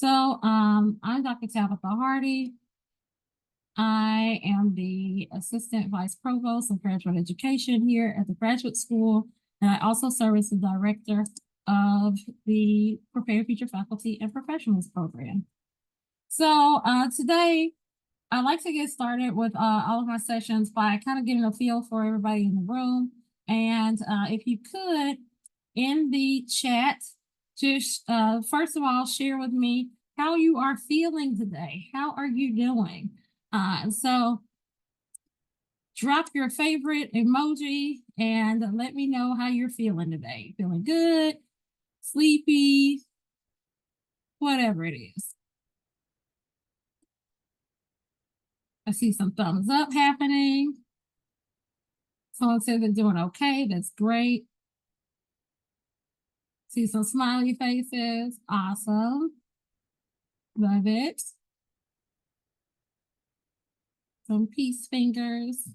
I'm Dr. Tabitha Hardy. I am the Assistant Vice Provost of Graduate Education here at the Graduate School, and I also serve as the Director of the Prepare Future Faculty and Professionals Program. Today, I'd like to get started with all of my sessions by kind of getting a feel for everybody in the room. And if you could, in the chat, just first of all, share with me how you are feeling today. How are you doing? So drop your favorite emoji and let me know how you're feeling today. Feeling good, sleepy, whatever it is. I see some thumbs up happening. Someone says they're doing okay. That's great. See some smiley faces. Awesome. Love it. Some peace fingers.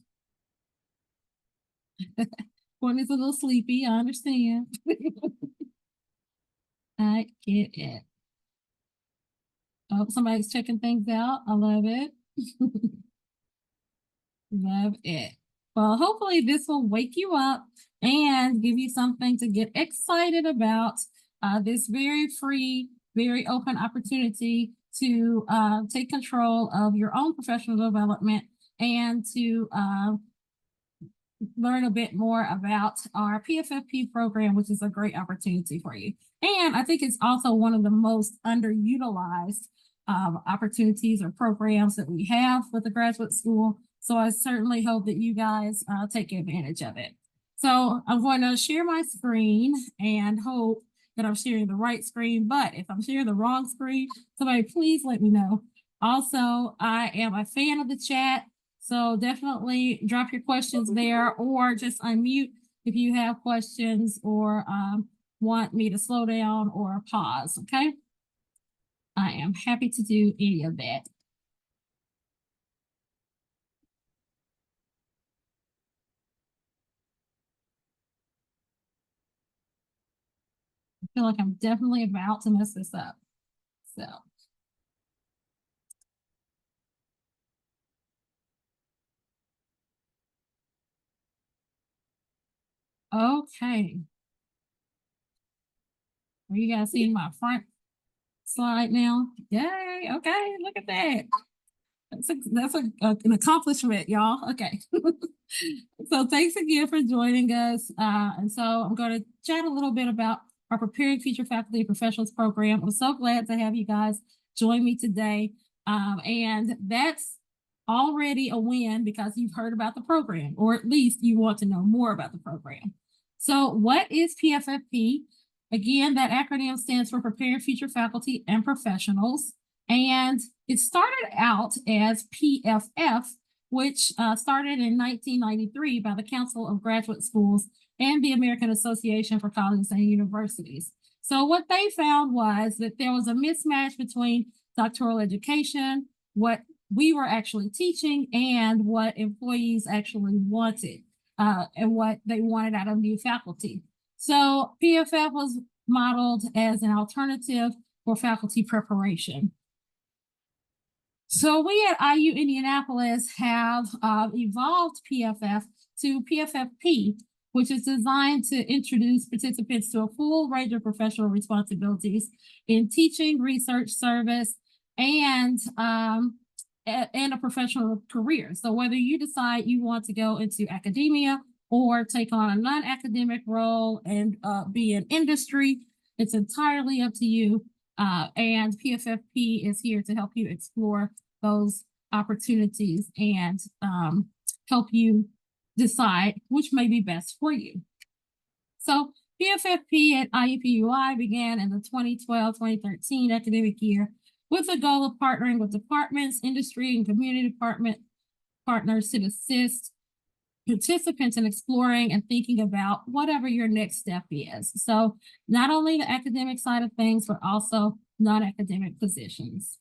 One is a little sleepy. I understand. I get it. Oh, somebody's checking things out. I love it. Love it. Well, hopefully this will wake you up and give you something to get excited about. This very free, very open opportunity to take control of your own professional development and to learn a bit more about our PFFP program, which is a great opportunity for you. And I think it's also one of the most underutilized opportunities or programs that we have with the graduate school. So I certainly hope that you guys take advantage of it. So I'm going to share my screen and hope that I'm sharing the right screen. But if I'm sharing the wrong screen, somebody please let me know. Also, I am a fan of the chat. So definitely drop your questions there or just unmute if you have questions or want me to slow down or pause, okay? I am happy to do any of that. I feel like I'm definitely about to mess this up. So. Okay. Are you guys seeing my front slide now? Yay. Okay. Look at that. That's an accomplishment, y'all. Okay. So thanks again for joining us. And so I'm going to chat a little bit about our Preparing Future Faculty and Professionals program. I'm so glad to have you guys join me today. And that's already a win because you've heard about the program, or at least you want to know more about the program. So what is PFFP? Again, that acronym stands for Preparing Future Faculty and Professionals. And it started out as PFF, which started in 1993 by the Council of Graduate Schools and the American Association for Colleges and Universities. So what they found was that there was a mismatch between doctoral education, what we were actually teaching, and what employees actually wanted and what they wanted out of new faculty. So PFF was modeled as an alternative for faculty preparation. So we at IU Indianapolis have evolved PFF to PFFP, which is designed to introduce participants to a full range of professional responsibilities in teaching, research, service, and a professional career. So whether you decide you want to go into academia or take on a non-academic role and be in industry, it's entirely up to you. And PFFP is here to help you explore those opportunities and help you decide which may be best for you. So PFFP at IUPUI began in the 2012-2013 academic year with the goal of partnering with departments, industry, and community department partners to assist participants in exploring and thinking about whatever your next step is. So not only the academic side of things, but also non-academic positions.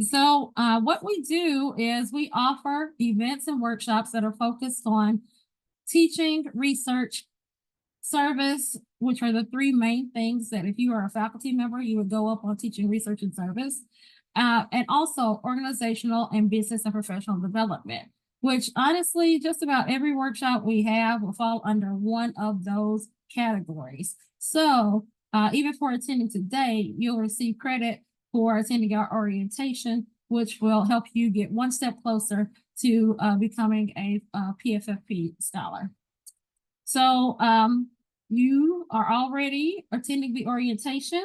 So what we do is we offer events and workshops that are focused on teaching, research, service, which are the three main things that if you are a faculty member, you would go up on teaching, research, and service. And also organizational and business and professional development, which honestly, just about every workshop we have will fall under one of those categories. So even for attending today, you'll receive credit for attending our orientation, which will help you get one step closer to becoming a PFFP Scholar. So you are already attending the orientation,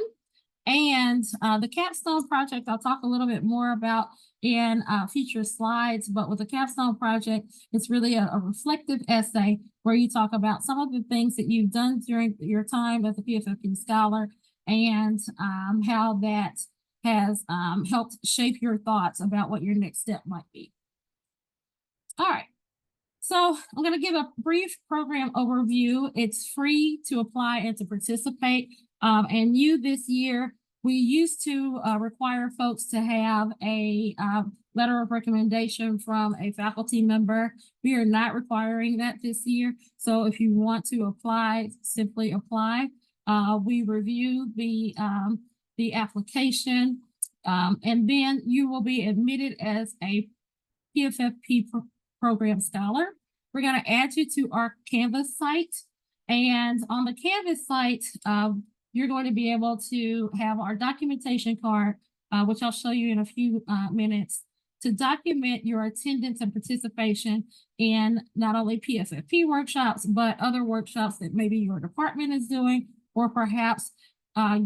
and the capstone project I'll talk a little bit more about in future slides. But with the capstone project, it's really a reflective essay where you talk about some of the things that you've done during your time as a PFFP Scholar, and how that has helped shape your thoughts about what your next step might be. All right. So I'm going to give a brief program overview. It's free to apply and to participate. And you this year, we used to require folks to have a letter of recommendation from a faculty member. We are not requiring that this year. So if you want to apply, simply apply. We review the application, and then you will be admitted as a PFFP Program Scholar. We're going to add you to our Canvas site. And on the Canvas site, you're going to be able to have our documentation card, which I'll show you in a few minutes, to document your attendance and participation in not only PFFP workshops, but other workshops that maybe your department is doing, or perhaps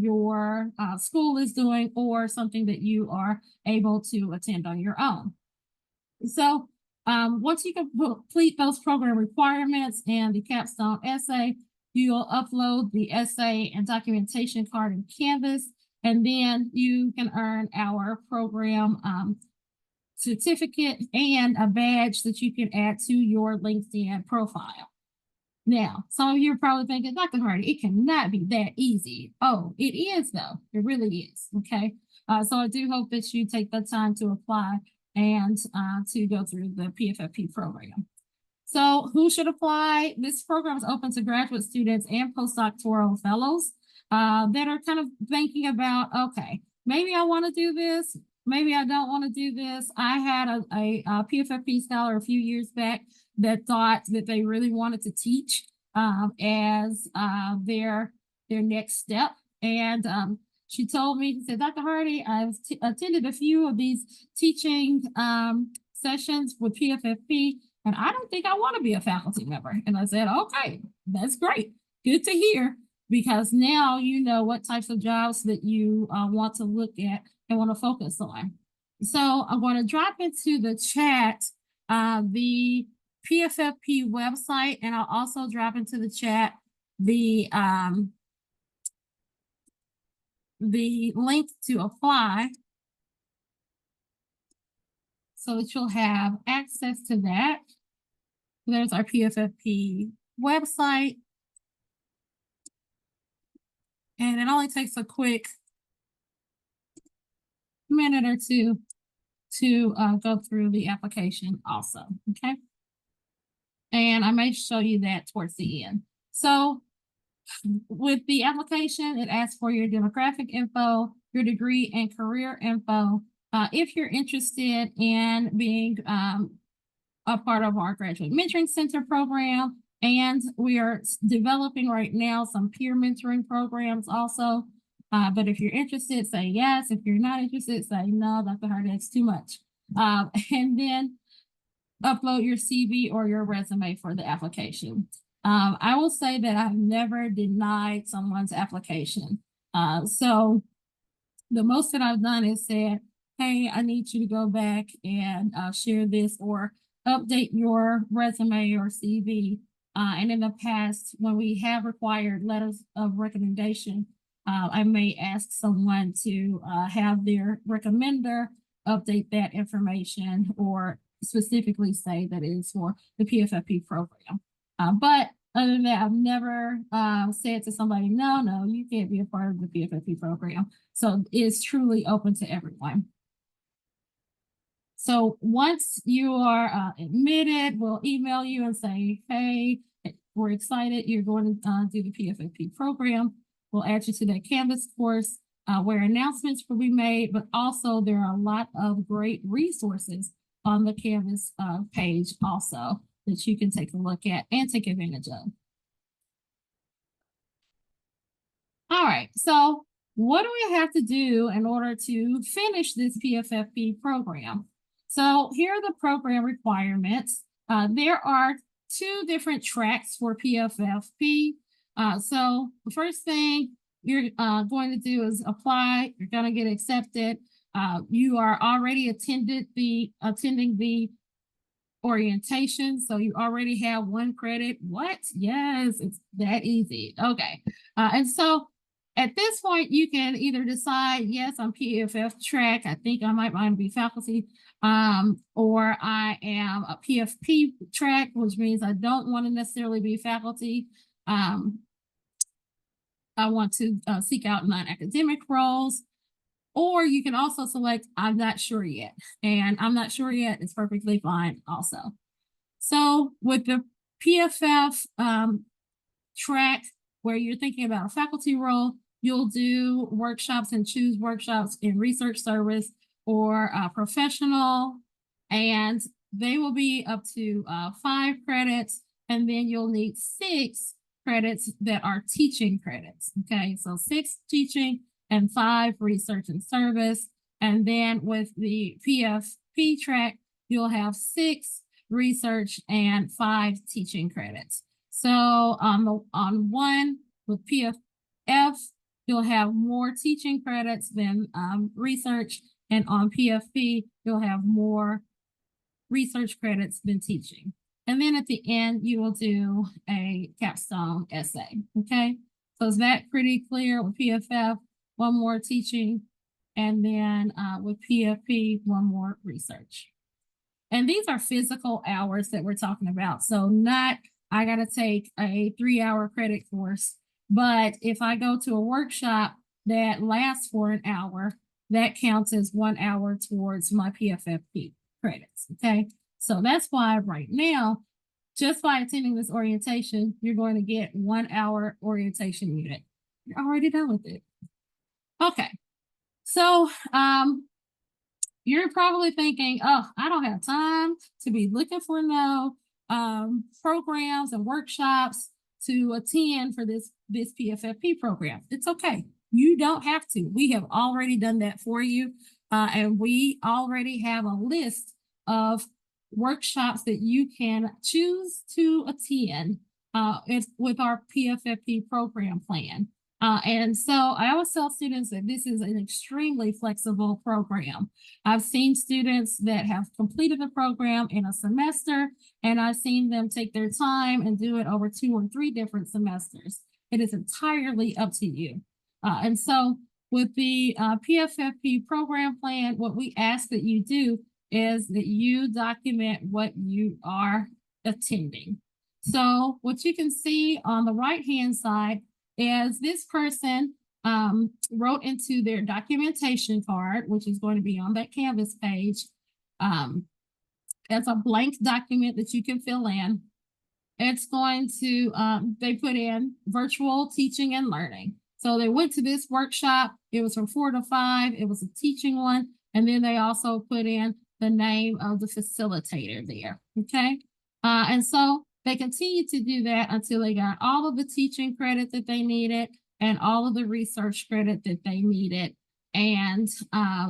your school is doing, or something that you are able to attend on your own. So once you complete those program requirements and the capstone essay, you'll upload the essay and documentation card in Canvas, and then you can earn our program certificate and a badge that you can add to your LinkedIn profile. Now, some of you are probably thinking, Dr. Hardy, it cannot be that easy. Oh, it is though. It really is. Okay. So I do hope that you take the time to apply and to go through the PFFP program. So who should apply? This program is open to graduate students and postdoctoral fellows that are kind of thinking about, okay, maybe I want to do this. Maybe I don't want to do this. I had a PFFP Scholar a few years back that thought that they really wanted to teach as their next step. And she told me, she said, Dr. Hardy, I've attended a few of these teaching sessions with PFFP, and I don't think I want to be a faculty member. And I said, okay, that's great. Good to hear, because now you know what types of jobs that you want to look at and want to focus on. So I'm going to drop into the chat the PFFP website, and I'll also drop into the chat the link to apply so that you'll have access to that. There's our PFFP website. And it only takes a quick minute or two to go through the application also, okay? And I may show you that towards the end. So with the application, it asks for your demographic info, your degree and career info. If you're interested in being a part of our Graduate Mentoring Center program, and we are developing right now some peer mentoring programs also. But if you're interested, say yes. If you're not interested, say no, Dr. Hardy, that's too much. And then upload your CV or your resume for the application. I will say that I've never denied someone's application. So the most that I've done is said, hey, I need you to go back and share this or update your resume or CV. And in the past, when we have required letters of recommendation, I may ask someone to have their recommender update that information or specifically say that it is for the PFFP program. But other than that, I've never said to somebody, no, you can't be a part of the PFFP program. So it's truly open to everyone. So once you are admitted, we'll email you and say, hey, we're excited. You're going to do the PFFP program. We'll add you to that Canvas course where announcements will be made, but also there are a lot of great resources on the Canvas page also that you can take a look at and take advantage of. All right, so what do we have to do in order to finish this PFFP program? So here are the program requirements. There are 2 different tracks for PFFP. So the first thing you're going to do is apply. You're going to get accepted. You are already attending the orientation, so you already have 1 credit. What? Yes, it's that easy. Okay, and so at this point, you can either decide, yes, I'm PFF track. I think I might want to be faculty, or I am a PFP track, which means I don't want to necessarily be faculty. I want to seek out non-academic roles. Or you can also select, I'm not sure yet. And I'm not sure yet is perfectly fine also. So with the PFF track, where you're thinking about a faculty role, you'll do workshops and choose workshops in research service or professional, and they will be up to 5 credits, and then you'll need 6 credits that are teaching credits. Okay, so 6 teaching and 5 research and service. And then with the PFP track, you'll have 6 research and 5 teaching credits. So on one with PFF, you'll have more teaching credits than research, and on PFP, you'll have more research credits than teaching. And then at the end, you will do a capstone essay. Okay, so is that pretty clear? With PFF, 1 more teaching, and then with PFP, 1 more research. And these are physical hours that we're talking about. So not, I got to take a 3-hour credit course, but if I go to a workshop that lasts for an hour, that counts as 1 hour towards my PFFP credits. Okay, so that's why right now, just by attending this orientation, you're going to get 1 hour orientation unit. You're already done with it. Okay, so you're probably thinking, oh, I don't have time to be looking for no programs and workshops to attend for this PFFP program. It's okay. You don't have to. We have already done that for you. And we already have a list of workshops that you can choose to attend with our PFFP program plan. And so I always tell students that this is an extremely flexible program. I've seen students that have completed the program in a semester, and I've seen them take their time and do it over 2 or 3 different semesters. It is entirely up to you. And so with the PFFP program plan, what we ask that you do is that you document what you are attending. So what you can see on the right-hand side is this person wrote into their documentation card, which is going to be on that Canvas page. That's a blank document that you can fill in. It's going to, they put in virtual teaching and learning. So they went to this workshop. It was from 4 to 5. It was a teaching one. And then they also put in the name of the facilitator there. Okay. And so they continued to do that until they got all of the teaching credit that they needed and all of the research credit that they needed, and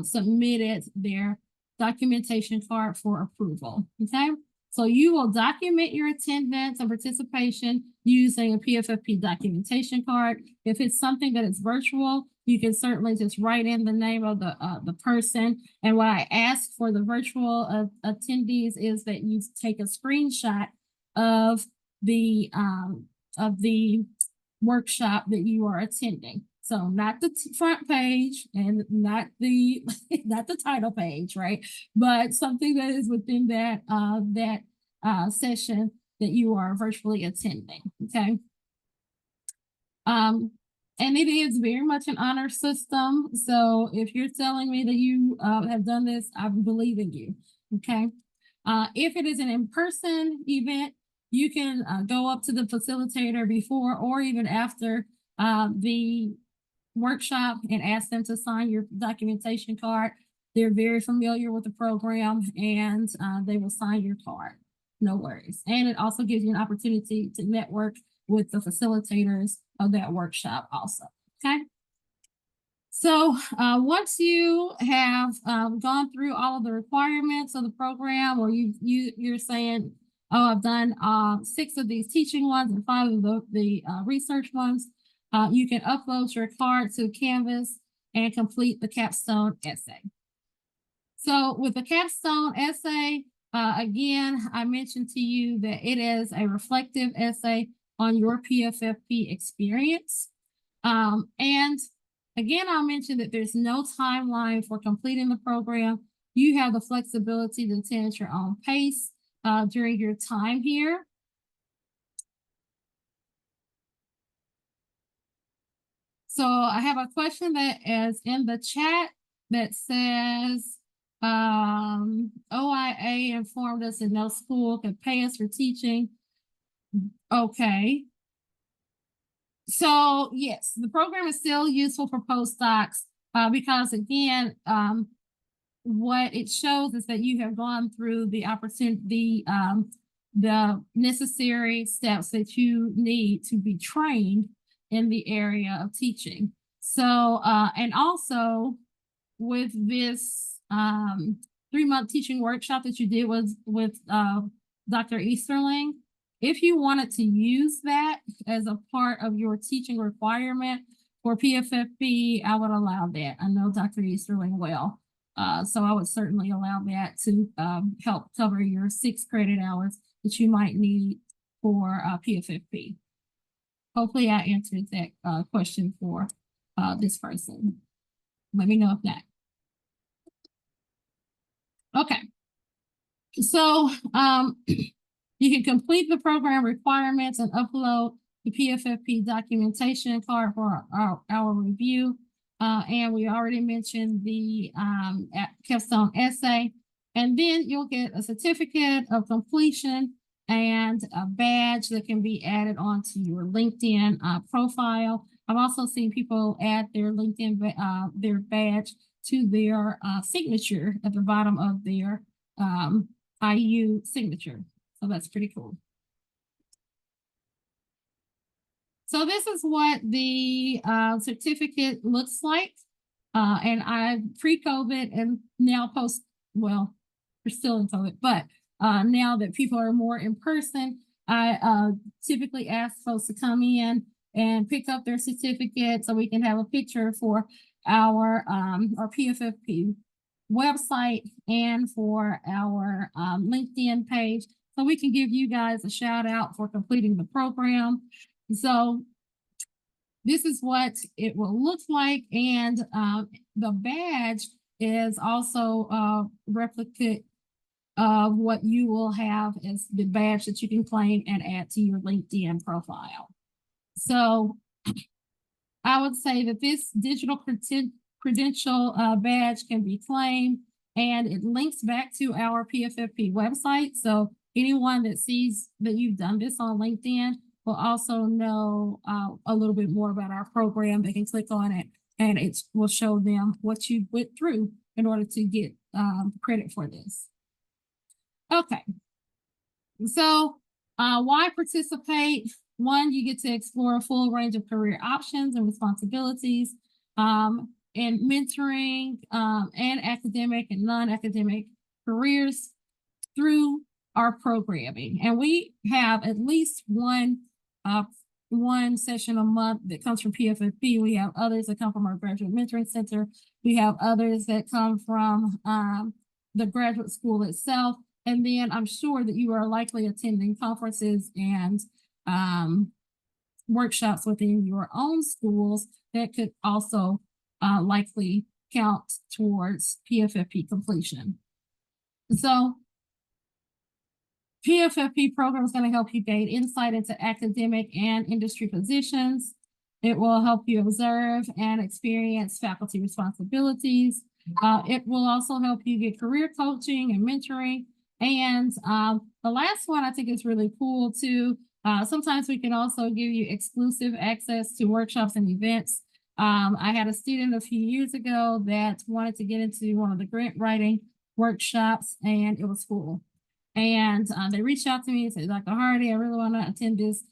submitted their documentation card for approval. Okay. So you will document your attendance and participation using a PFFP documentation card. If it's something that is virtual, you can certainly just write in the name of the person. And what I ask for the virtual attendees is that you take a screenshot of the workshop that you are attending. So not the front page and not the not the title page, right? But something that is within that session that you are virtually attending. Okay. And it is very much an honor system. So if you're telling me that you have done this, I believe in you. Okay. If it is an in-person event, you can go up to the facilitator before or even after the workshop and ask them to sign your documentation card. They're very familiar with the program, and they will sign your card. No worries. And it also gives you an opportunity to network with the facilitators of that workshop also. Okay. So once you have gone through all of the requirements of the program, or you're saying, oh, I've done 6 of these teaching ones and 5 of the research ones, you can upload your card to Canvas and complete the capstone essay. So with the capstone essay, again, I mentioned to you that it is a reflective essay on your PFFP experience. And again, I'll mention that there's no timeline for completing the program. You have the flexibility to attend at your own pace during your time here. So I have a question that is in the chat that says, OIA informed us that no school could pay us for teaching. Okay. So yes, the program is still useful for postdocs because again, what it shows is that you have gone through the opportunity, the necessary steps that you need to be trained in the area of teaching. So, and also with this 3-month teaching workshop that you did with Dr. Easterling, if you wanted to use that as a part of your teaching requirement for PFFP, I would allow that. I know Dr. Easterling well. So I would certainly allow that to help cover your 6 credit hours that you might need for PFFP. Hopefully I answered that question for this person. Let me know if not. Okay. So you can complete the program requirements and upload the PFFP documentation card for our review. And we already mentioned the capstone essay. And then you'll get a certificate of completion and a badge that can be added onto your LinkedIn profile. I've also seen people add their LinkedIn their badge to their signature at the bottom of their IU signature. So that's pretty cool. So this is what the certificate looks like. And I pre-COVID and now post, well, we're still in COVID, but now that people are more in person, I typically ask folks to come in and pick up their certificate so we can have a picture for our PFFP website and for our LinkedIn page, so we can give you guys a shout out for completing the program. So this is what it will look like, and the badge is also a replicate of what you will have as the badge that you can claim and add to your LinkedIn profile. So I would say that this digital credential badge can be claimed, and it links back to our PFFP website. So anyone that sees that you've done this on LinkedIn will also know a little bit more about our program. They can click on it and it will show them what you went through in order to get credit for this. Okay, so why participate? One, you get to explore a full range of career options and responsibilities and mentoring and academic and non-academic careers through our programming. And we have at least one session a month that comes from PFFP. We have others that come from our Graduate Mentoring Center. We have others that come from the graduate school itself. And then I'm sure that you are likely attending conferences and workshops within your own schools that could also likely count towards PFFP completion. So PFFP program is going to help you gain insight into academic and industry positions. It will help you observe and experience faculty responsibilities. It will also help you get career coaching and mentoring And the last one I think is really cool too. Sometimes we can also give you exclusive access to workshops and events. I had a student a few years ago that wanted to get into one of the grant writing workshops, and it was full. And they reached out to me and said, Dr. Hardy, I really want to attend this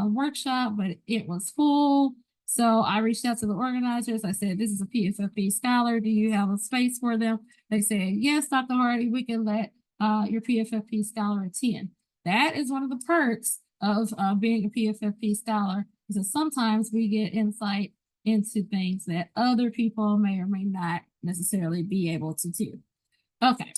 workshop, but it was full. So I reached out to the organizers. I said, this is a PFFP Scholar. Do you have a space for them? They said, yes, Dr. Hardy, we can let your PFFP Scholar attend. That is one of the perks of being a PFFP Scholar, is that sometimes we get insight into things that other people may or may not necessarily be able to do. Okay.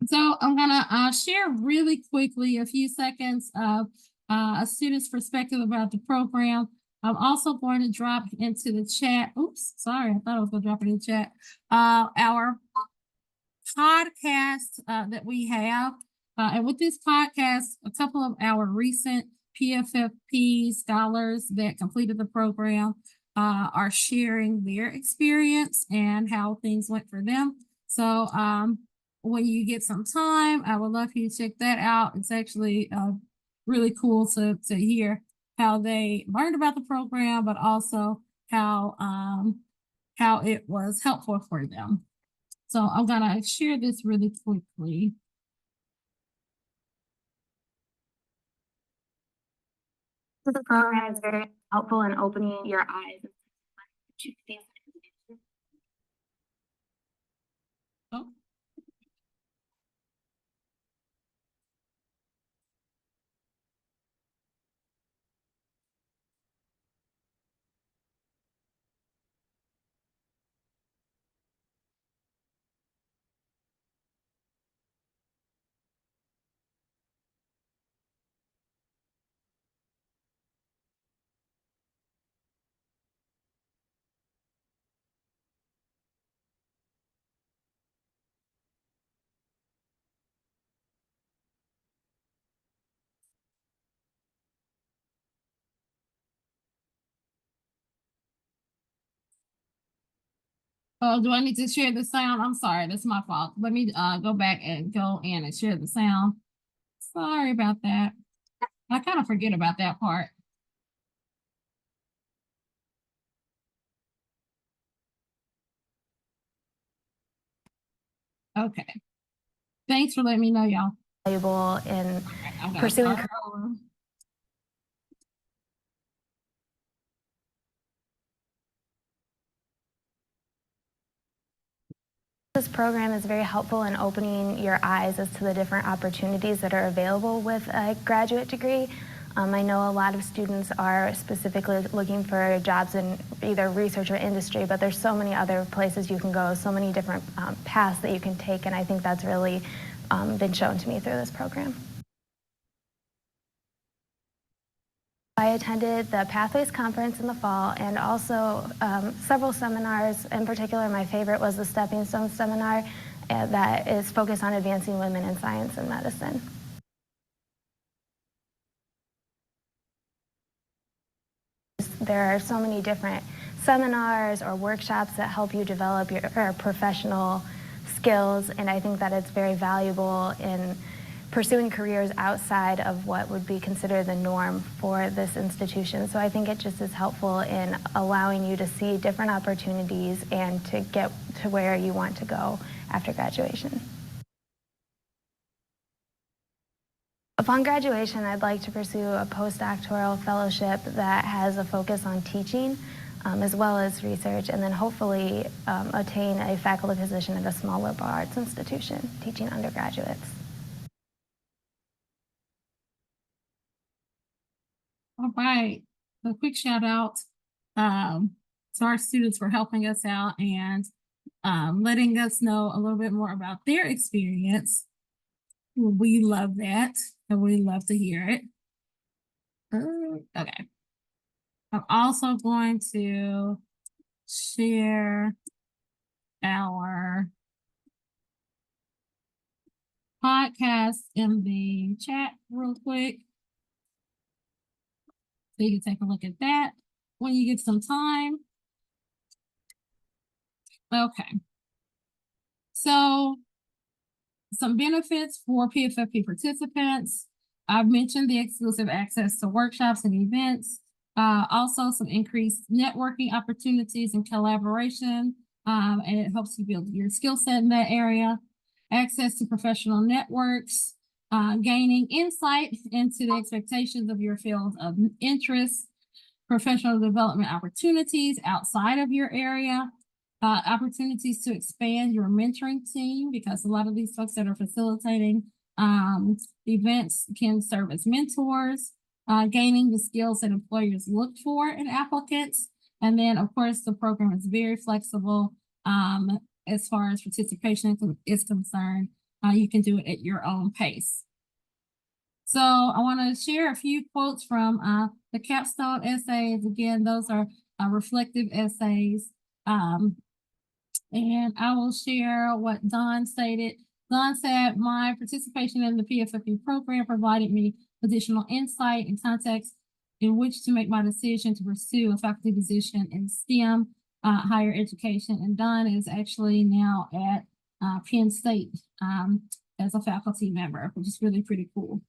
So I'm gonna share really quickly a few seconds of a student's perspective about the program. I'm also going to drop into the chat. Oops, sorry, I thought I was gonna drop it in the chat. Our podcast that we have. And with this podcast, a couple of our recent PFFP scholars that completed the program are sharing their experience and how things went for them. So when you get some time, I would love for you to check that out. It's actually really cool to hear how they learned about the program, but also how it was helpful for them. So I'm gonna share this really quickly. So the program is very helpful in opening your eyes. Oh. Oh, do I need to share the sound? I'm sorry, that's my fault. Let me go back and go in and share the sound. Sorry about that. I kind of forget about that part. Okay. Thanks for letting me know, y'all. Valuable in pursuing. This program is very helpful in opening your eyes as to the different opportunities that are available with a graduate degree. I know a lot of students are specifically looking for jobs in either research or industry, but there's so many other places you can go, so many different paths that you can take, and I think that's really been shown to me through this program. I attended the Pathways Conference in the fall and also several seminars. In particular, my favorite was the Stepping Stone seminar that is focused on advancing women in science and medicine. There are so many different seminars or workshops that help you develop your professional skills, and I think that it's very valuable in pursuing careers outside of what would be considered the norm for this institution. So I think it just is helpful in allowing you to see different opportunities and to get to where you want to go after graduation. Upon graduation, I'd like to pursue a postdoctoral fellowship that has a focus on teaching as well as research, and then hopefully attain a faculty position at a small liberal arts institution teaching undergraduates. All right. A quick shout out to our students for helping us out and letting us know a little bit more about their experience. We love that, and we love to hear it. Okay. I'm also going to share our podcast in the chat real quick, so you can take a look at that when you get some time. Okay. So some benefits for PFFP participants. I've mentioned the exclusive access to workshops and events. Also some increased networking opportunities and collaboration. And it helps you build your skill set in that area. Access to professional networks, gaining insight into the expectations of your field of interest, professional development opportunities outside of your area, opportunities to expand your mentoring team, because a lot of these folks that are facilitating events can serve as mentors, gaining the skills that employers look for in applicants. And then, of course, the program is very flexible as far as participation is concerned. You can do it at your own pace. So I want to share a few quotes from the capstone essays. Again, those are reflective essays. And I will share what Don stated. Don said, my participation in the PFFP program provided me additional insight and context in which to make my decision to pursue a faculty position in STEM higher education. And Don is actually now at Penn State as a faculty member, which is really pretty cool.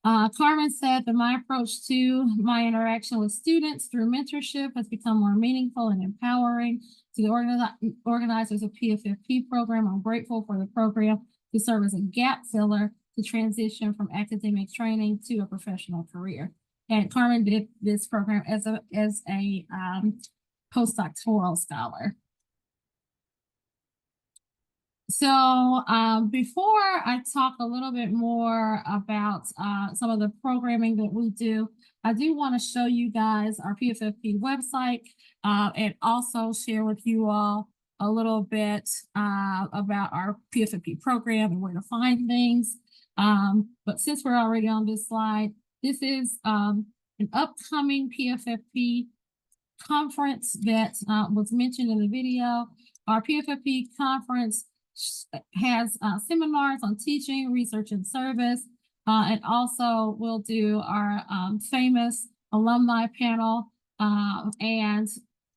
Carmen said that my approach to my interaction with students through mentorship has become more meaningful and empowering. To the organizers of PFFP program, I'm grateful for the program to serve as a gap filler to transition from academic training to a professional career. And Carmen did this program as a postdoctoral scholar. So before I talk a little bit more about some of the programming that we do, I do want to show you guys our PFFP website and also share with you all a little bit about our PFFP program and where to find things. But since we're already on this slide, this is an upcoming PFFP conference that was mentioned in the video. Our PFFP conference has seminars on teaching, research, and service. And also we'll do our famous alumni panel. And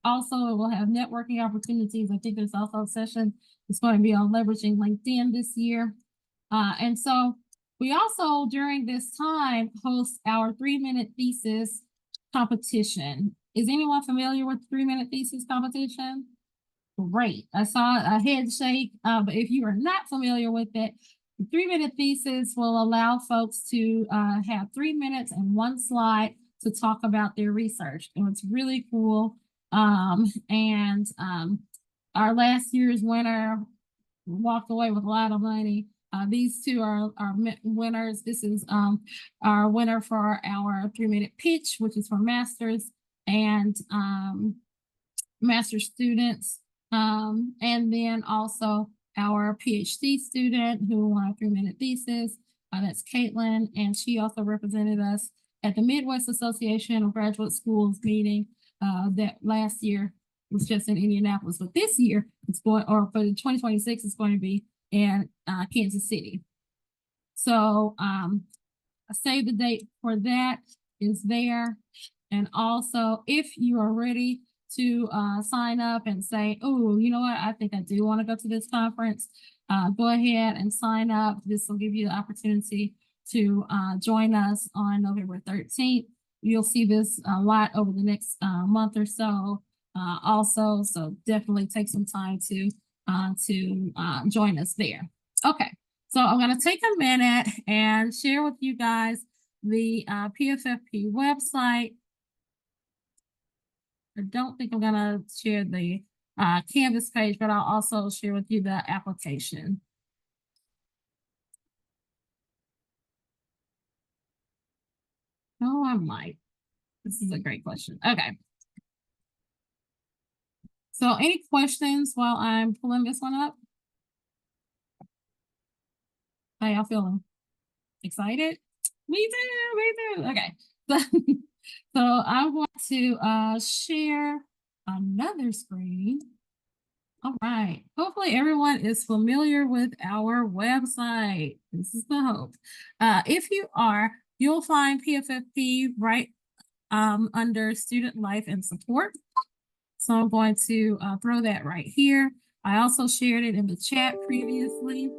also it will have networking opportunities. I think there's also a session that's going to be on leveraging LinkedIn this year. And so we also, during this time, host our 3-minute thesis competition. Is anyone familiar with the 3-minute thesis competition? Great. I saw a head shake, but if you are not familiar with it, the 3-minute thesis will allow folks to have 3 minutes and 1 slide to talk about their research. And it's really cool. Our last year's winner walked away with a lot of money. These two are our winners. This is our winner for our 3-minute pitch, which is for masters and master's students. And then also our PhD student who won a 3-minute thesis. That's Caitlin, and she also represented us at the Midwest Association of Graduate Schools meeting that last year was just in Indianapolis, but this year it's going, or for 2026, it's going to be in Kansas City. So save the date for that is there. And also, if you are ready to sign up and say, oh, you know what, I think I do want to go to this conference, go ahead and sign up. This will give you the opportunity to join us on November 13th. You'll see this a lot over the next month or so also, so definitely take some time to join us there. Okay, so I'm going to take a minute and share with you guys the PFFP website. I don't think I'm going to share the Canvas page, but I'll also share with you the application. Oh, I might. This is a great question. Okay. So any questions while I'm pulling this one up? How y'all feeling? Excited? Me too, me too. Okay. So I want to share another screen. All right. Hopefully everyone is familiar with our website. This is the hope. If you are, you'll find PFFP right under Student Life and Support. So I'm going to throw that right here. I also shared it in the chat previously.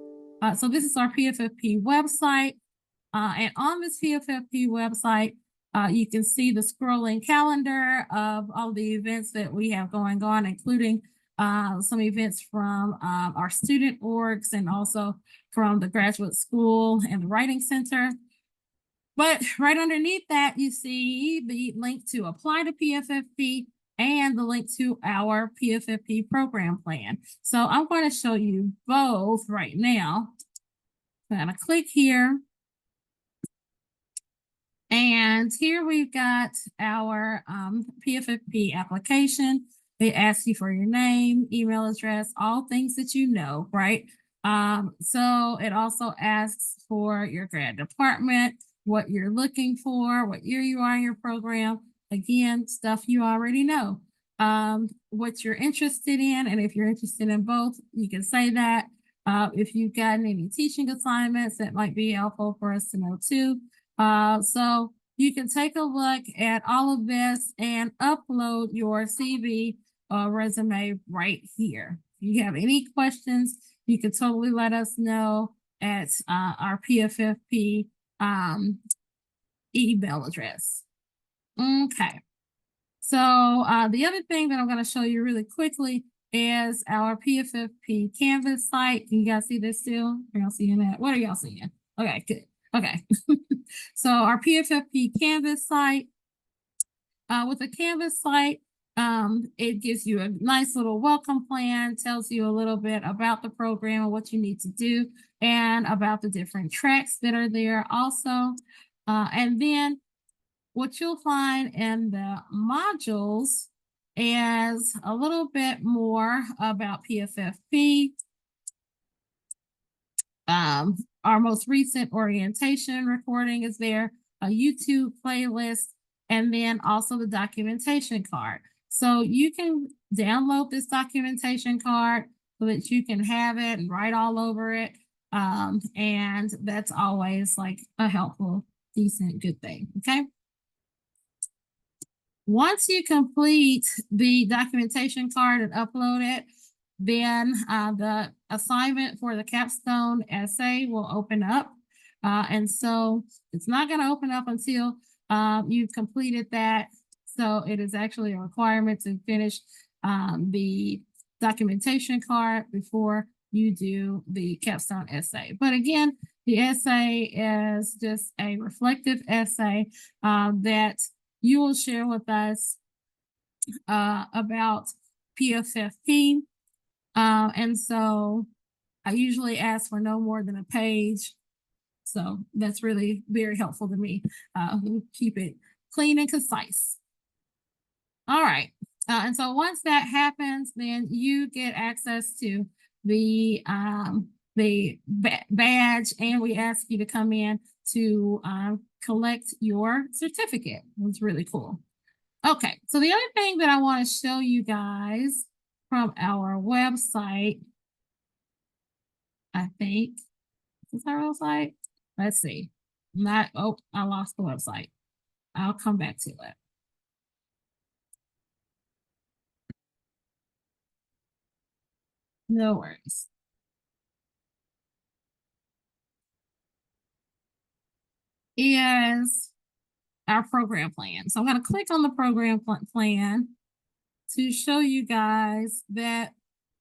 So this is our PFFP website. And on this PFFP website, you can see the scrolling calendar of all the events that we have going on, including some events from our student orgs and also from the graduate school and the writing center. But right underneath that, you see the link to apply to PFFP and the link to our PFFP program plan. So I'm going to show you both right now. I'm going to click here. And here we've got our PFFP application. It asks you for your name, email address, all things that you know, right? So it also asks for your grad department, what you're looking for, what year you are in your program. Again, stuff you already know. What you're interested in, and if you're interested in both, you can say that. If you've gotten any teaching assignments, that might be helpful for us to know too. So you can take a look at all of this and upload your CV resume right here. If you have any questions, you can totally let us know at our PFFP email address. Okay. So the other thing that I'm going to show you really quickly is our PFFP Canvas site. Can you guys see this still? Are y'all seeing that? What are y'all seeing? Okay, good. Okay. So our PFFP Canvas site, with the Canvas site, it gives you a nice little welcome plan, tells you a little bit about the program and what you need to do, and about the different tracks that are there also. And then what you'll find in the modules is a little bit more about PFFP. Our most recent orientation recording is there, a YouTube playlist, and then also the documentation card. So you can download this documentation card so that you can have it and write all over it. And that's always like a helpful, decent, good thing. Okay. Once you complete the documentation card and upload it, then the assignment for the capstone essay will open up. And so it's not going to open up until you've completed that. So it is actually a requirement to finish the documentation card before you do the capstone essay. But again, the essay is just a reflective essay that you will share with us about PFFP. And so I usually ask for no more than a page. So that's really very helpful to me. Keep it clean and concise. All right. And so once that happens, then you get access to the badge, and we ask you to come in to collect your certificate. It's really cool. Okay, so the other thing that I want to show you guys from our website, I think, is our website? Let's see. I lost the website. I'll come back to it. No worries. Is our program plan. So I'm going to click on the program plan to show you guys that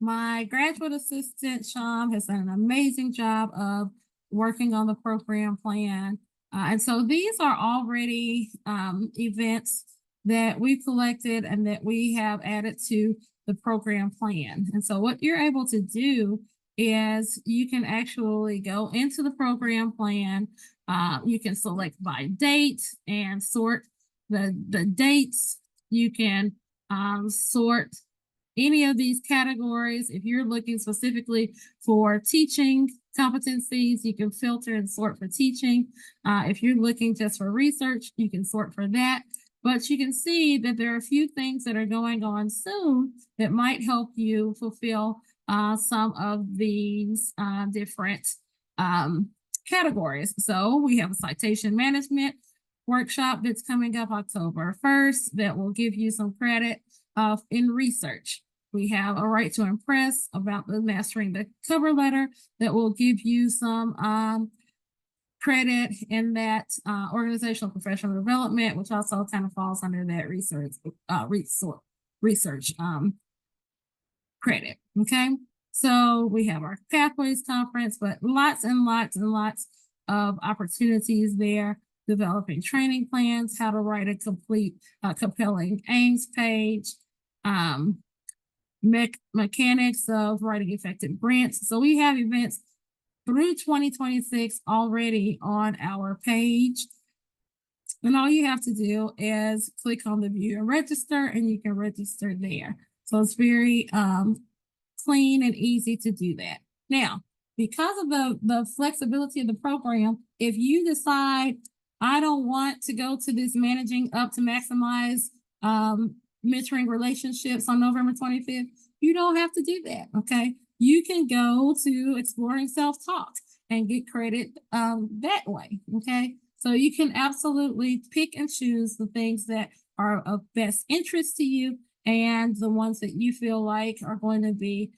my graduate assistant, Sham, has done an amazing job of working on the program plan. And so these are already events that we've collected and that we have added to the program plan. And so what you're able to do is you can actually go into the program plan. You can select by date and sort the dates. You can sort any of these categories. If you're looking specifically for teaching competencies, you can filter and sort for teaching. If you're looking just for research, you can sort for that. But you can see that there are a few things that are going on soon that might help you fulfill some of these different categories. So we have a citation management workshop that's coming up October 1st that will give you some credit in research. We have a right to impress about the mastering the cover letter that will give you some credit in that organizational professional development, which also kind of falls under that research credit. Okay, so we have our Pathways Conference, but lots and lots and lots of opportunities there. Developing training plans, how to write a complete, compelling aims page, mechanics of writing effective grants. So we have events through 2026 already on our page. And all you have to do is click on the view and register, and you can register there. So it's very clean and easy to do that. Now, because of the flexibility of the program, if you decide I don't want to go to this managing up to maximize mentoring relationships on November 25th, you don't have to do that. Okay, you can go to exploring self-talk and get credit that way. Okay, so you can absolutely pick and choose the things that are of best interest to you and the ones that you feel like are going to be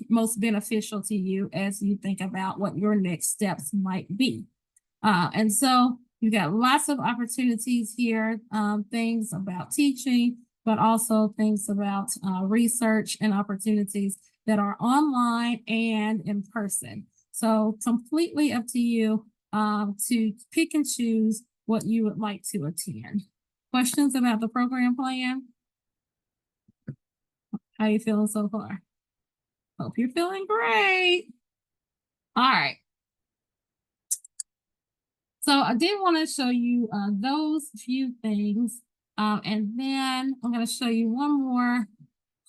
most beneficial to you as you think about what your next steps might be. And so you've got lots of opportunities here, things about teaching, but also things about research and opportunities that are online and in person. So completely up to you to pick and choose what you would like to attend. Questions about the program plan? How you feeling so far? Hope you're feeling great. All right. So I did want to show you those few things. And then I'm going to show you one more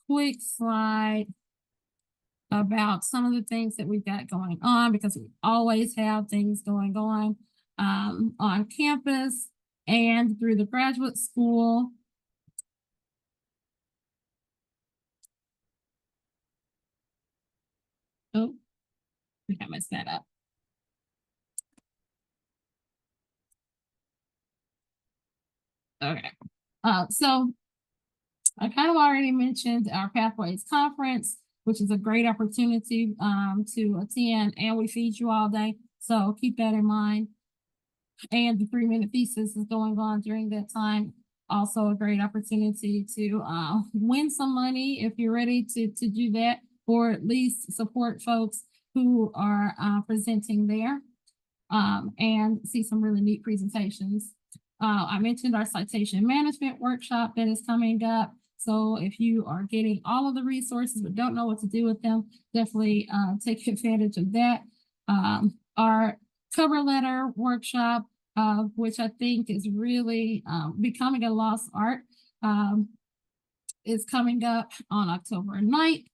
quick slide about some of the things that we've got going on, because we always have things going on campus and through the graduate school. Oh, I think I messed that up. Okay. So I kind of already mentioned our Pathways Conference, which is a great opportunity to attend, and we feed you all day. So keep that in mind. And the 3-minute thesis is going on during that time. Also a great opportunity to win some money if you're ready to do that, or at least support folks who are presenting there and see some really neat presentations. I mentioned our citation management workshop that is coming up. So if you are getting all of the resources but don't know what to do with them, definitely take advantage of that. Our cover letter workshop, which I think is really becoming a lost art, is coming up on October 9th.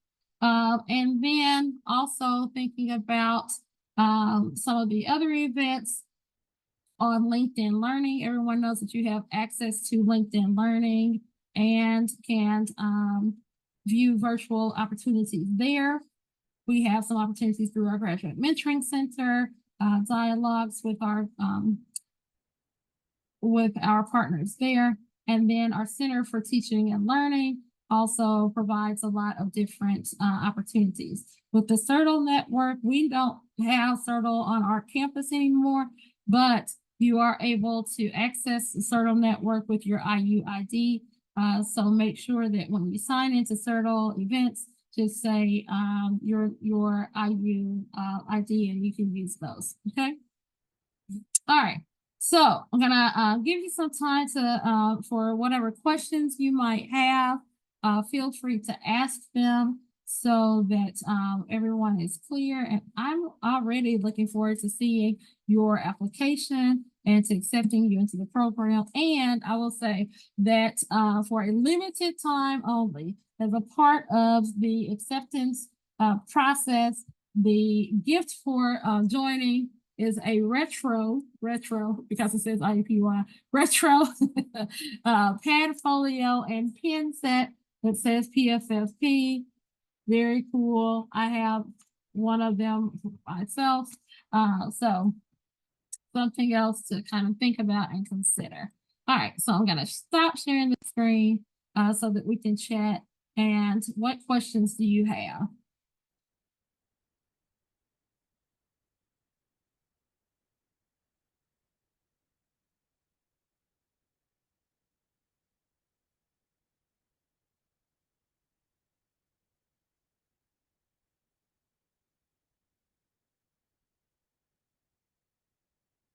And then also thinking about some of the other events on LinkedIn Learning. Everyone knows that you have access to LinkedIn Learning and can view virtual opportunities there. We have some opportunities through our Graduate Mentoring Center, dialogues with our partners there. And then our Center for Teaching and Learning also provides a lot of different opportunities. With the CERTL network, we don't have CERTL on our campus anymore, but you are able to access the CERTL network with your IUID. So make sure that when you sign into CERTL events, just say your IUID and you can use those. Okay. All right. So I'm gonna give you some time to for whatever questions you might have. Feel free to ask them so that everyone is clear. And I'm already looking forward to seeing your application and to accepting you into the program. And I will say that for a limited time only, as a part of the acceptance process, the gift for joining is a retro, because it says IUPUI, retro pad folio and pen set that says PFFP. Very cool. I have one of them myself. So something else to kind of think about and consider. All right, so I'm going to stop sharing the screen so that we can chat And what questions do you have?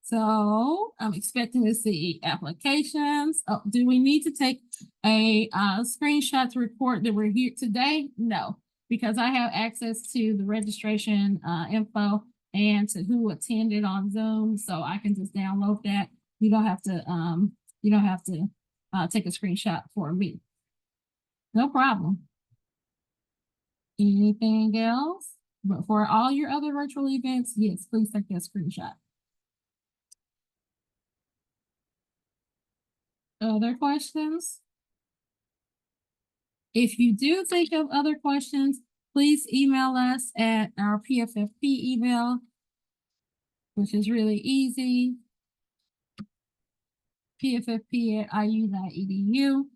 So I'm expecting to see applications. Oh, do we need to take a screenshot to report that we're here today? No, because I have access to the registration info and to who attended on Zoom, so I can just download that. You don't have to take a screenshot for me. No problem. Anything else? But for all your other virtual events, yes, please take that screenshot. Other questions? If you do think of other questions, please email us at our PFFP email, which is really easy, pffp@iu.edu.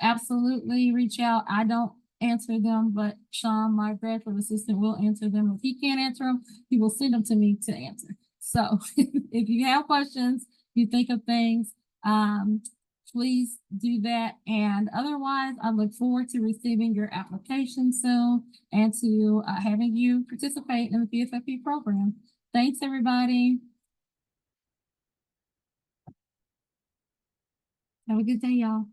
Absolutely reach out. I don't answer them, but Sean, my graduate assistant, will answer them. If he can't answer them, he will send them to me to answer. So if you have questions, you think of things, please do that. And otherwise, I look forward to receiving your application soon and to having you participate in the PFFP program. Thanks, everybody. Have a good day, y'all.